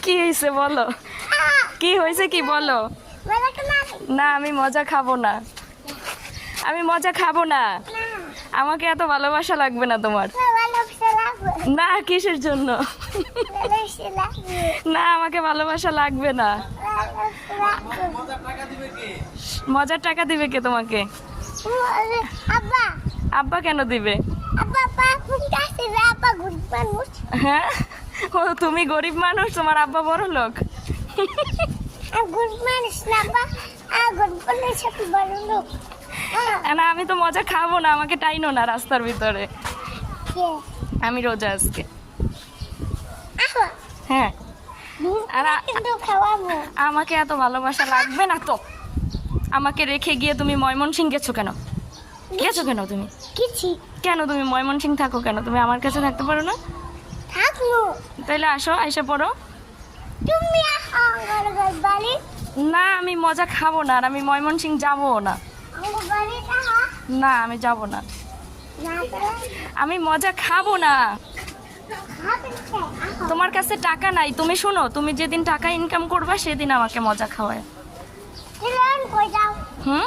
কি হয়েছে বলো, কি হয়েছে কি বলো। না আমি মজা খাবো না, আমি মজা খাবো না। আমাকে এত ভালোবাসা লাগবে না তোমার। না কিসের জন্য? না আমাকে ভালোবাসা লাগবে না। মজার টাকা দিবে কে তোমাকে? আব্বা কেন দিবে? হ্যাঁ ও তুমি গরিব মানুষ, তোমার আব্বা বড় লোক। না আমি তো মজা খাবো না, আমাকে টাইনো না রাস্তার ভিতরে। আমি রোজা আজকে। হ্যাঁ আর আমাকে এত ভালোবাসা লাগবে না তো। আমাকে রেখে গিয়ে তুমি ময়মনসিং গেছো কেন? গেছো কেন তুমি? কেন তুমি ময়মনসিং থাকো কেন? তুমি আমার কাছে থাকতে পারো না? তাইলে আসো, আইসা পড়ো। না আমি মজা খাবো না, আর আমি ময়মনসিং যাবো না। না আমি যাব না, আমি মজা খাবো না। তোমার কাছে টাকা নাই, তুমি শোনো, তুমি যেদিন টাকা ইনকাম করবা সেদিন আমাকে মজা খাওয়ায়। হুম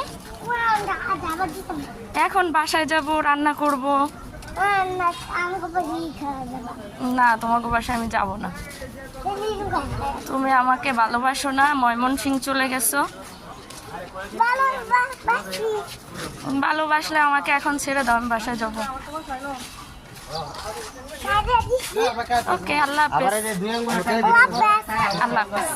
এখন বাসায় যাব, রান্না করব। না তোমাকে বাসায় আমি যাব না। তুমি আমাকে ভালোবাসো না, ময়মনসিং চলে গেছো। ভালোবাসলে আমাকে এখন ছেড়ে দাও, আমি বাসায় যাবো। ওকে আল্লাহ হাফেজ। আল্লাহ হাফেজ।